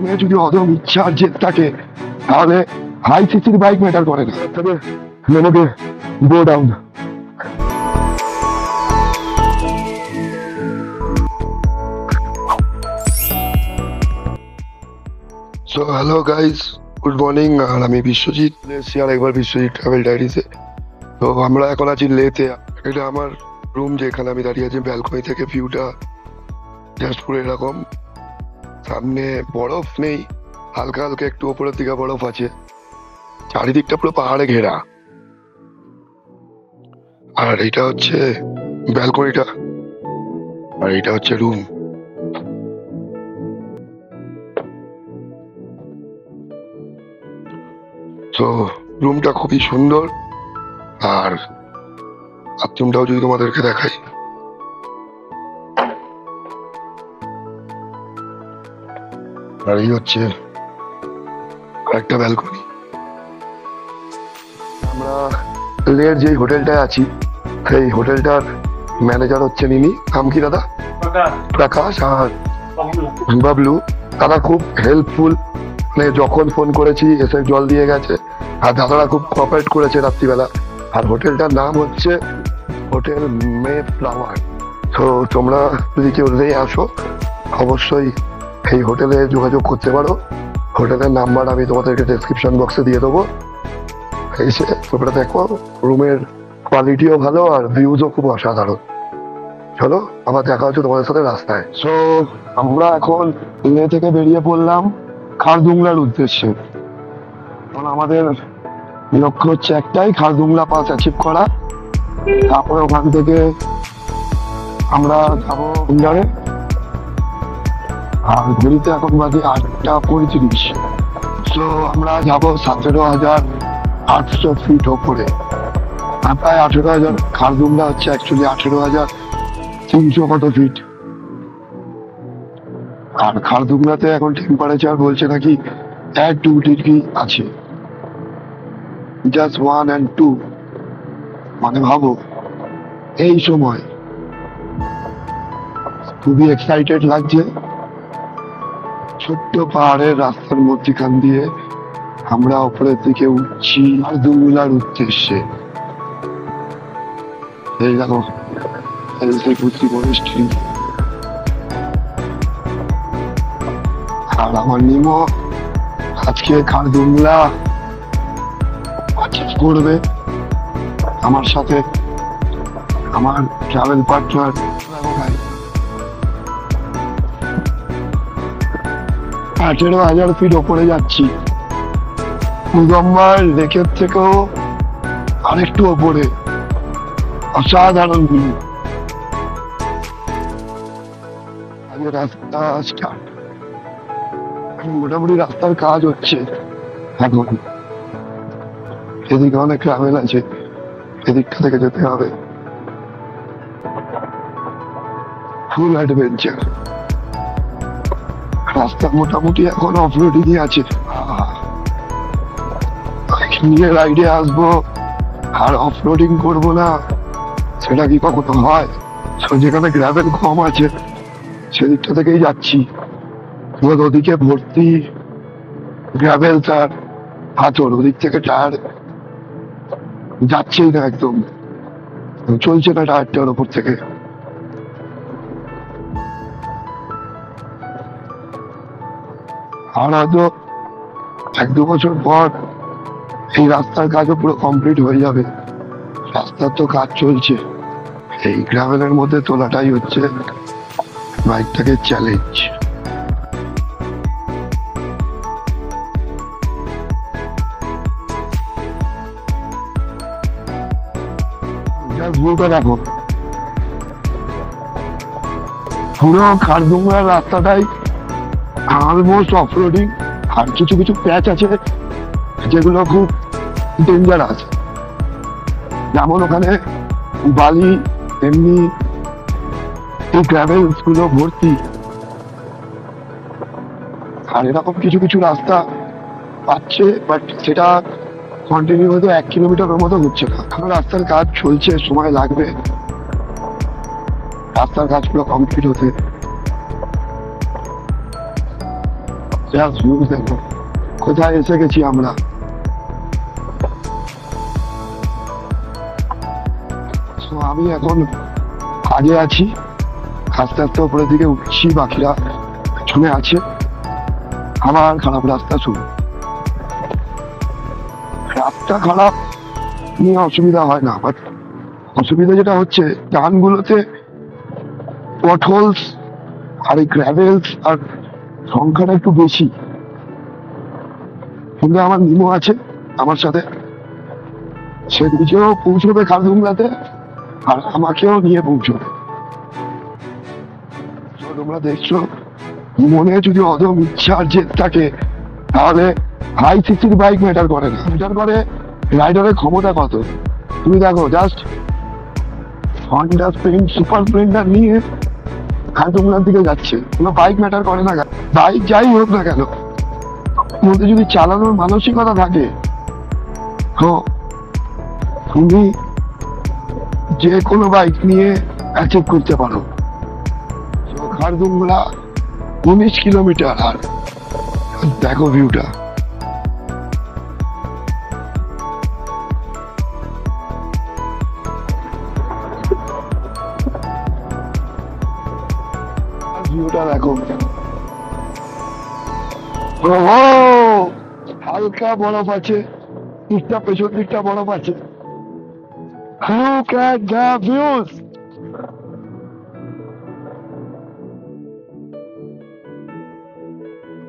মনে যদি অদম ইচ্ছা আর জেদ থাকে তাহলে হাই সিসির বাইক ম্যাটার করে না। তবে মেমোকে go down. So hello guys, good morning. আর আমি বিশ্বজিৎ এসেছি আর একবার বিশ্বজিৎ ট্রাভেল ডায়েরিতে। তো আমরা এখন আছি লেতে। এটা আমার রুম, যেখানে আমি দাঁড়িয়ে আছি। ব্যালকনি থেকে ভিউটা জাস্ট পুরো এরকম। সামনে বরফ নেই, হালকা হালকা একটু ওপরের দিকে বরফ আছে। চারিদিকটা পুরো পাহাড়ে ঘেরা। আর এটা হচ্ছে ব্যালকনিটা, আর এটা হচ্ছে রুম। তো রুমটা খুবই সুন্দর, আর বাথরুমটাও যদি তোমাদেরকে দেখাই, আর এই হচ্ছে আরেকটা ব্যালকনি। আমরা লের যে হোটেলটায় আছি, সেই হোটেলটার ম্যানেজার হচ্ছেন ইনি। নাম কি দাদা? প্রকাশ। আর বাবলু দাদা খুব হেল্পফুল, মানে যখন ফোন করেছি এসে জল দিয়ে গেছে। আর দাদারা খুব কোঅপারেট করেছে রাত্রিবেলা। আর হোটেলটার নাম হচ্ছে হোটেল মে ফ্লাওয়ার। তো তোমরা যদি কেউ লে আসো অবশ্যই এই হোটেলে যোগাযোগ করতে পারো। হোটেলের নাম্বার আমি তোমাদেরকে ডেসক্রিপশন বক্সে দিয়ে দেবো। এসে তোমরা দেখো, রুমের কোয়ালিটিও ভালো আর ভিউজও খুব অসাধারণ। চলো আবার দেখা হচ্ছে তোমাদের সাথে রাস্তায়। সো আমরা এখন লে থেকে বেরিয়ে পড়লাম খারদুংলার উদ্দেশ্যে। কারণ আমাদের লক্ষ্য হচ্ছে একটাই, খারদুংলা পাস অ্যাচিভ করা। তারপরে ওখান থেকে আমরা যাবো ইন্ডারে। আর ঘড়িতে এখন বাজে 8:35। তো আমরা যাবো 17,800 ফিট ওপরে। প্রায় 18,000। খারদুংলা হচ্ছে অ্যাকচুয়ালি 18,300 কত ফিট। আর খারদুংলাতে এখন টেম্পারেচার বলছে নাকি 2 ডিগ্রি আছে, জাস্ট 1 and 2। মানে ভাবো এই সময়। খুবই এক্সাইটেড লাগছে। ছোট্ট পাহাড়ের রাস্তার মধ্যখান দিয়ে আমরা উপরের দিকে উঠছি খারদুংলার উদ্দেশ্যে। এই দেখো আর আমার নিমো আজকে খারদুংলা করবে আমার সাথে, আমার ট্রাভেল পার্টনার। 18,000 ফিট ওপরে যাচ্ছি। মুগম্বার লেকের থেকেও আরেকটু ওপরে। অসাধারণ ভিউ। আগে রাস্তা স্টার্ট। মোটামুটি রাস্তার কাজ হচ্ছে এখন। এদিকে অনেক ট্রাভেল আছে, এদিকটা থেকে যেতে হবে। ফুল অ্যাডভেঞ্চার। রাস্তা মোটামুটি এখন অফরোডিং আছে। নিয়ে রাইডে আসবো আর অফরোডিং করবো না, সেটা কি কখনো হয়? যেখানে গ্রাভেল কম আছে সেদিকটা থেকেই যাচ্ছি। ওদিকে ভর্তি গ্রাভেল তার হাতর, ওদিক থেকে টায়ার যাচ্ছেই না, একদম চলছে না টায়ারটার ওপর থেকে। আর হয়তো 1-2 বছর পর এই রাস্তার কাজও পুরো কমপ্লিট হয়ে যাবে। রাস্তার তো কাজ চলছে, এই গ্রাভেলের মধ্যে তোলাটাই হচ্ছে বাইকটাকে চ্যালেঞ্জ। ভিউটা দেখো, পুরো খারদুংলার রাস্তাটাই অলমোস্ট অফরোডিং। আর কিছু কিছু প্যাচ আছে যেগুলো খুব ডেঞ্জারাস, যেমন ওখানে বালি, এমনি এই গ্রাভেলস গুলো ভর্তি। আর এরকম কিছু কিছু রাস্তা পাচ্ছে, বাট সেটা কন্টিনিউ হয়তো 1 কিলোমিটারের মতো হচ্ছে না। এখন রাস্তার কাজ চলছে, সময় লাগবে রাস্তার কাজগুলো কমপ্লিট হতে। জাস্ট ভিউ দেখো কোথায় এসে গেছি আমরা। তো আমি এখন আগে আছি, আস্তে আস্তে উপরের দিকে উঠছি, বাকিরা পেছনে আছে। আমার খারাপ রাস্তা শুরু, রাস্তা খারাপ নিয়ে অসুবিধা হয় না, বাট অসুবিধা যেটা হচ্ছে টানগুলোতে পটহোলস আর এই গ্র্যাভেলস আর সংখ্যাটা একটু বেশি। কিন্তু আমার নিমো আছে আমার সাথে, সে নিজেও পৌঁছবে খারদুংলাতে আর আমাকেও নিয়ে পৌঁছবে। তোমরা দেখছো মনে যদি অদম ইচ্ছা আর জেদ থাকে তাহলে হাই সিসির বাইক ম্যাটার করে না, ম্যাটার করে রাইডারের ক্ষমতা কত। তুমি দেখো just Honda sprint super Splendor নিয়ে খারদুংলার দিকে যাচ্ছে, কোনো বাইক ম্যাটার করে না। বাইক যাই হোক না কেন, মধ্যে যদি চালানোর মানসিকতা থাকে তো তুমি যে কোনো বাইক নিয়ে অ্যাচিভ করতে পারো। খারদুংলা 19 কিলোমিটার, আর দেখো ভিউটা। ভিউটা দেখো, হালকা বরফ আছে, দিকটা পেছন দিকটা বরফ আছে। Look at the views.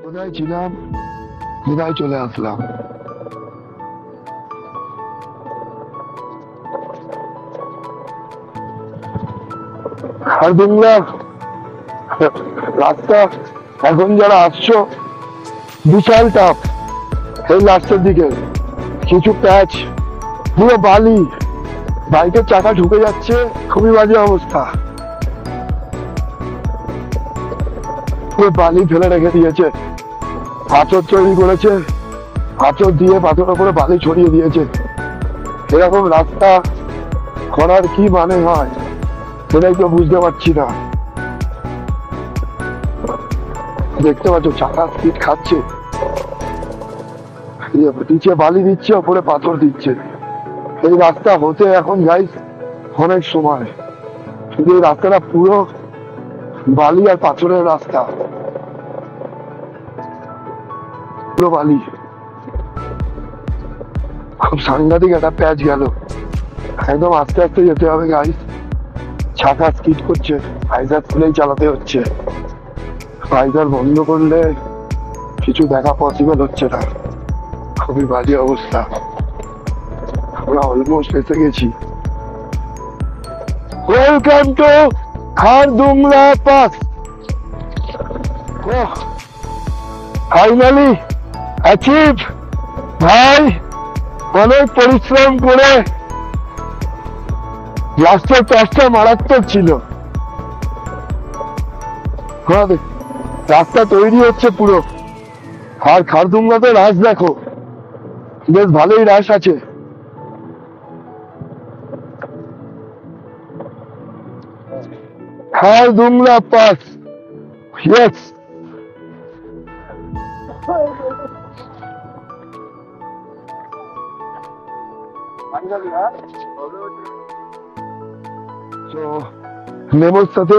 কোথায় ছিলাম, কোথায় চলে আসলাম। খারদুংলা রাস্তা এখন যারা আসছো বিশাল টাফ। এই লাস্টের দিকে কিছু প্যাচ পুরো বালি, বাইকের চাকা ঢুকে যাচ্ছে, খুবই বাজে অবস্থা। পুরো বালি ফেলে রেখে দিয়েছে, পাথর তৈরি করেছে, পাথর দিয়ে পাথর উপরে বালি ছড়িয়ে দিয়েছে। এরকম রাস্তা করার কি মানে হয় সেটাই তো বুঝতে পারছি না। দেখতে পাচ্ছ চাকা স্পিড খাচ্ছে, নিচে বালি দিচ্ছে, ওপরে পাথর দিচ্ছে। এই রাস্তা হতে এখন গাইস অনেক সময়, শুধু এই রাস্তাটা পুরো বালি আর পাথরের রাস্তা, পুরো বালি। খুব সাংঘাতিক একটা প্যাচ গেল, একদম আস্তে আস্তে যেতে হবে গাইস। চাকা স্কিড করছে, ভাইজার খুলেই চালাতে হচ্ছে, ভাইজার বন্ধ করলে কিছু দেখা পসিবল হচ্ছে না, খুবই বাজে অবস্থা। আমরা অলমোস্ট এসে গেছি। Welcome to Khardungla pass. Finally achieve ভাই, অনেক পরিশ্রম করে। লাস্টের প্যাচটা মারাত্মক ছিল। রাস্তা তৈরি হচ্ছে পুরো, আর খারদুংলাতে রাশ দেখো, বেশ ভালোই রাশ আছে। Khardungla pass, yes. নেমোর সাথে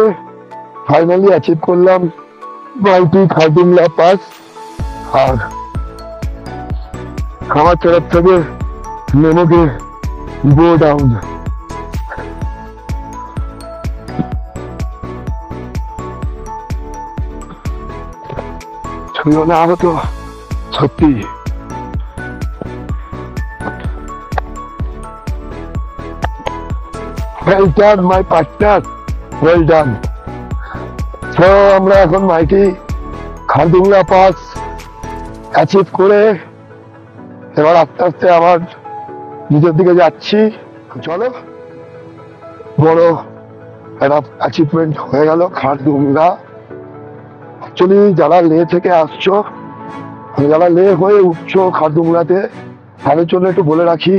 ফাইনালি অ্যাচিভ করলাম মাইটি খারদুংলা পাস। আর আমার তরফ থেকে নেমোকে গো ডাউন। ছুঁয়ো না হতো সত্যি। Well done, my partner. Well done. So আমরা এখন মাইটি খারদুংলা পাস অ্যাচিভ করে এবার আস্তে আস্তে আবার নিজের দিকে যাচ্ছি। চলো, বড় একটা অ্যাচিভমেন্ট হয়ে গেল খারদুংলা। অ্যাকচুয়ালি যারা লে থেকে আসছো, যারা লে হয়ে উঠছো খারদুংলাতে, তাদের জন্য একটু বলে রাখি,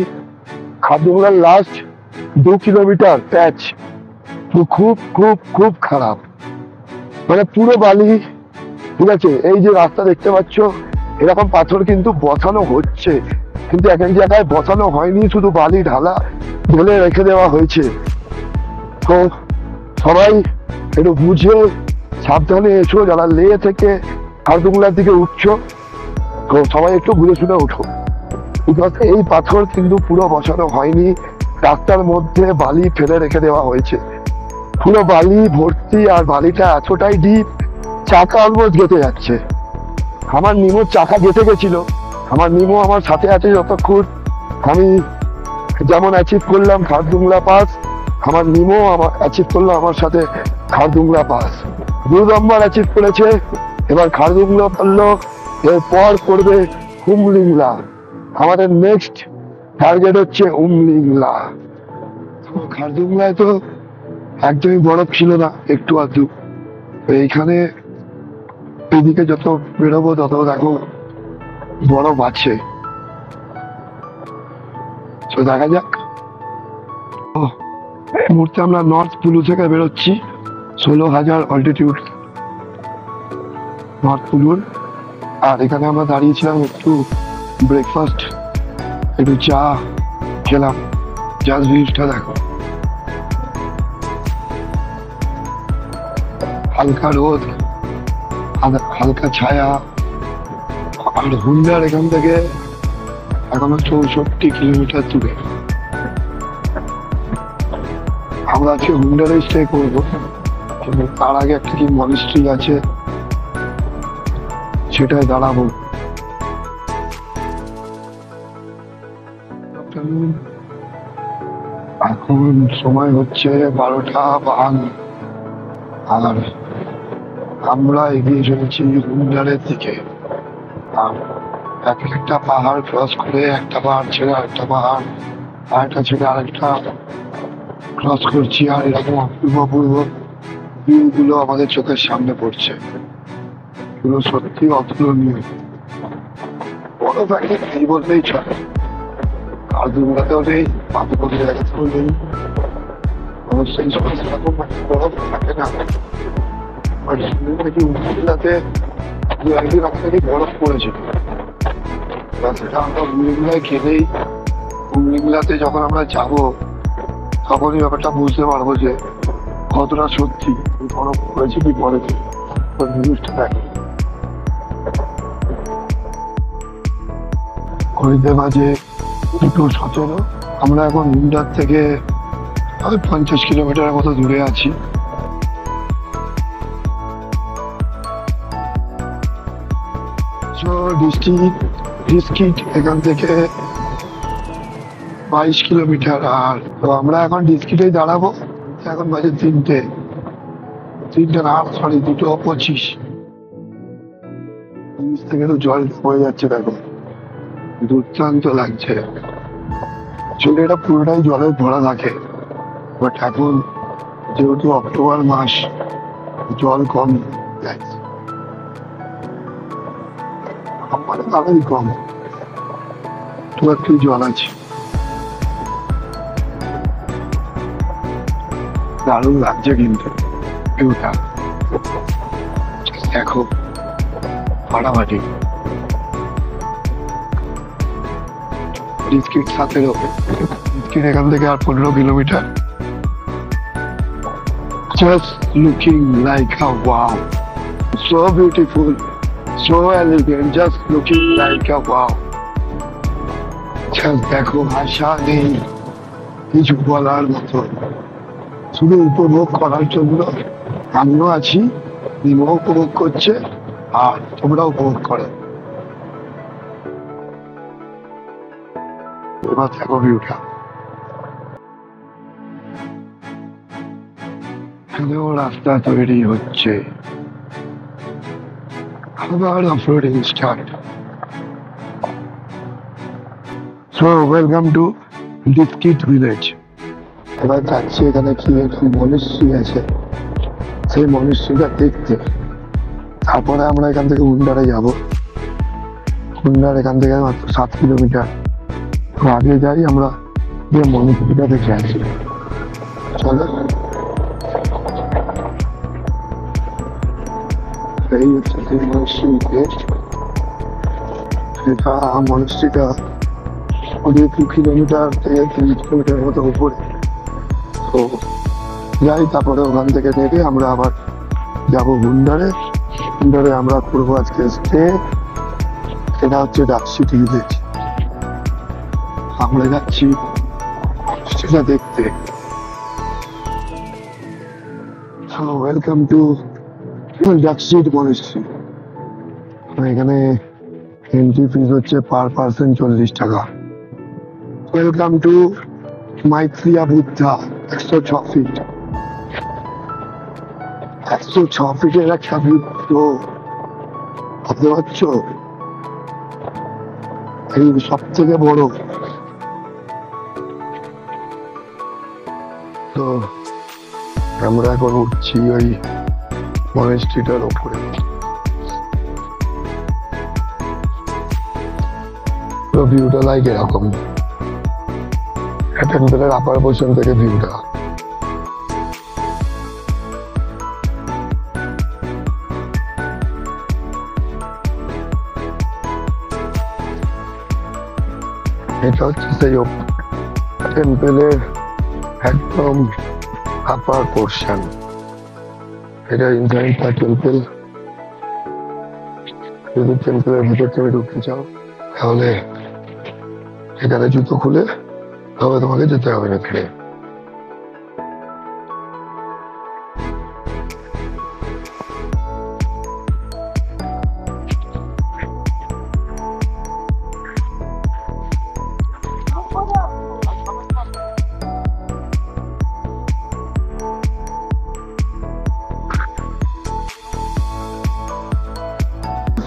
খারদুংলার লাস্ট 2 কিলোমিটার প্যাচ খুব খুব খুব খারাপ, মানে পুরো বালি, ঠিক আছে, এই যে রাস্তা দেখতে পাচ্ছ, এরকম পাথর কিন্তু বসানো হচ্ছে, কিন্তু এক এক জায়গায় বসানো হয়নি, শুধু বালি ঢেলে রেখে দেওয়া হয়েছে। তো সবাই একটু বুঝে সাবধানে এসো, যারা লে থেকে খারদুংলার দিকে উঠছো, তো সবাই একটু বুঝে শুনে উঠো। বিকজ এই পাথর কিন্তু পুরো বসানো হয়নি, রাস্তার মধ্যে বালি ফেলে রেখে দেওয়া হয়েছে, পুরো বালি ভর্তি, আর বালিটা এতটাই ডিপ, চাকা অলমোস্ট গেঁথে যাচ্ছে। আমার নিমোর চাকা গেঁথে গেছিল, আমার নিমো আমার সাথে আছে যতক্ষণ আমি যেমন অ্যাচিভ করলাম খারদুংলা পাস, আমার নিমো আমার অ্যাচিভ করলো আমার সাথে খারদুংলা পাস, 2 নম্বর অ্যাচিভ করেছে। এবার খারদুংলা পারলো, এরপর করবে হুমলিংলা। আমাদের নেক্সট টার্গেট হচ্ছে হুমলিংলা। খারদুংলায় তো একদমই বরফ ছিল না, একটু আধটু। এইখানে এদিকে যত বেরোবো তত দেখো বরফ আছে, তো দেখা যাক। এই মুহূর্তে আমরা নর্থ পুলু থেকে বেরোচ্ছি, 16,000 অল্টিটিউড নর্থ পুলুর। আর এখানে আমরা দাঁড়িয়েছিলাম একটু ব্রেকফাস্ট, একটু চা খেলাম। জাস্ট ভিউটা দেখো, হালকা রোদ, হালকা ছায়া। আর হুন্ডার এখান থেকে এখনো 64 কিলোমিটার দূরে। আমরা আজকে হুন্ডারে স্টে করবো, কিন্তু তার আগে একটা কি মনিস্ট্রি আছে, সেটাই দাঁড়াবো। এখন সময় হচ্ছে 12:52, আর আমরা এগিয়ে চলেছি হুন্ডারের দিকে। আর একটা পাহাড় ক্রস করে, একটা পাহাড় ছেড়ে আরেকটা পাহাড়, আরেকটা ছেড়ে আরেকটা ক্রস করছি, আর এরকম অপূর্ব ভিউ গুলো আমাদের চোখের সামনে পড়ছে, এগুলো সত্যি অতুলনীয়। বড় প্যাকেট নেই বললেই চলে, আর দুর্গাতেও নেই, পাথর জায়গাতেও নেই, অবশ্যই সেরকম বরফ থাকে না। বাট নাকি উত্তরটাতে 2-1 দিন আগে নাকি বরফ পড়েছিল, সেটা আমরা হুমলিংলায় গেলেই, হুমলিংলাতে যখন আমরা যাবো তখনই ব্যাপারটা বুঝতে পারবো যে কতটা সত্যি বরফ পড়েছে কি পড়েছে। নিউজটা দেখো, ঘড়িতে বাজে 2:17। আমরা এখন হুন্ডার থেকে 50 কিলোমিটারের মতো দূরে আছি। ডিস্ট্রিক্ট এখান থেকে 22 কিলোমিটার। আর তো আমরা এখন ডিস্ট্রিক্টেই দাঁড়াবো। এখন বাজে 3টে না, সরি 2:25। নিচ থেকে তো জল পড়ে যাচ্ছে, দেখো দুর্দান্ত লাগছে। চলে এটা পুরোটাই জলে ভরা থাকে, বাট এখন যেহেতু অক্টোবর মাস, জল কম যাচ্ছে, আমাদের তাড়াতাড়ি কম, তো একটু জল আছে। দারুণ লাগছে কিন্তু ভিউটা, দেখো ফাটাফাটি। ডিস্ট্রিক্ট 17, ডিস্ট্রিক্ট এখান থেকে আর 15 kilometre. Just looking like a wow, so beautiful, so elegant, just looking like a wow. Just দেখো, ভাষা নেই কিছু বলার মতো, শুধু উপভোগ করার জন্য আমিও আছি, নিমও উপভোগ করছে, আর তোমরাও উপভোগ করো। এবার দেখো ভিউটা, রাস্তা তৈরি হচ্ছে, আবার off-roading start. So welcome to district village. এবার যাচ্ছি, এখানে কি একটা মনিস্ট্রি আছে, সেই মনিস্ট্রিটা দেখতে। তারপরে আমরা এখান থেকে হুন্ডারে যাব। হুন্ডার এখান থেকে মাত্র 7 কিলোমিটার। তো আগে যাই আমরা, যে মনিস্ট্রিটা দেখে আসি। চলো, এই হচ্ছে সেই মনস্ট্রিতে। এটা মনস্ট্রিটা 2 কিলোমিটার থেকে 3 কিলোমিটার মতো উপরে। তো যাই, তারপরে ওখান থেকে নেমে আমরা আবার যাবো হুন্ডারে। হুন্ডারে আমরা করবো আজকে স্টে। এটা হচ্ছে ডাকসিটি ভিলেজ। আমরা যাচ্ছি সেটা দেখতে। Welcome to Diskit monastery. এখানে এন্ট্রি ফিস হচ্ছে পার পার্সন 40 টাকা। Welcome to Maitreya Buddha, 106 feet. 106 ফিটের একটা বুদ্ধ, ভাবতে পারছো? এই সব থেকে বড়। তো আমরা এখন উঠছি ওই মনেস্ট্রিটার ওপরে। তো ভিউটা লাইক এরকম, টেম্পলের আপার পোর্শন থেকে ভিউটা। এটা হচ্ছে সেই টেম্পলের একদম আপার পোর্শন। এটা ইনসাইড দ্য টেম্পল। যদি টেম্পলের ভিতর থেকে ঢুকতে চাও তাহলে এখানে জুতো খুলে তবে তোমাকে যেতে হবে এখানে।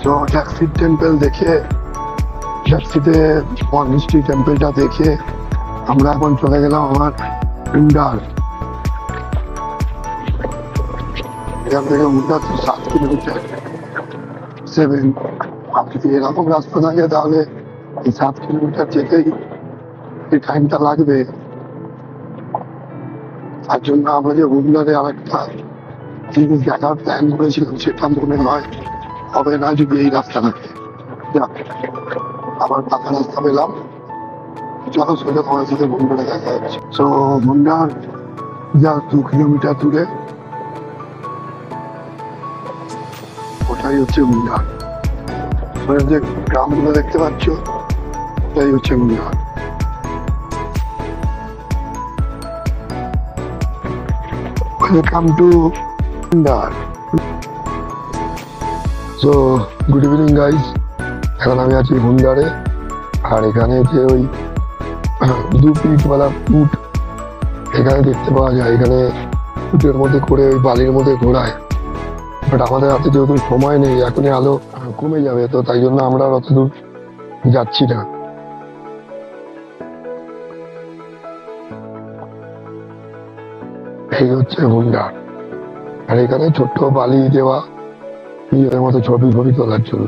তো ডাকসিট টেম্পল দেখে, ডাকসিতে মনেস্ট্রি টেম্পলটা দেখে আমরা এখন চলে গেলাম আমার হুন্ডার। এখান থেকে হুন্ডার 7 কিলোমিটার, 7। যদি এরকম রাস্তা থাকে তাহলে এই 7 কিলোমিটার যেতেই এই টাইমটা লাগবে। তার জন্য আমরা যে হুন্ডারে আরেকটা জিনিস দেখার প্ল্যান করেছিলাম সেটা মনে হয় হবে না যদি এই রাস্তা থাকে। আবার পাকা রাস্তা পেলাম। চলো সোজা তোমার সাথে হুন্ডারে দেখা যাচ্ছে। তো হুন্ডার যা 2 কিলোমিটার দূরে, ওটাই হচ্ছে হুন্ডার। যে গ্রামগুলো দেখতে পাচ্ছ ওটাই হচ্ছে Hunder. Welcome to Hunder. So good evening guys. এখন আমি আছি হুন্ডারে। আর এখানে যে ওই 2 ফিটওয়ালা উট এখানে দেখতে পাওয়া যায়। এখানে উটের মধ্যে করে ওই বালির মধ্যে ঘোরায়। বাট আমাদের হাতে যেহেতু সময় নেই, এখনই আলো কমে যাবে, তো তাই জন্য আমরা আর অত দূর যাচ্ছি না। এই হচ্ছে হুন্ডার। আর এখানে ছোট্ট বালি দেওয়া নিজের মতো ছবি তোলার জন্য।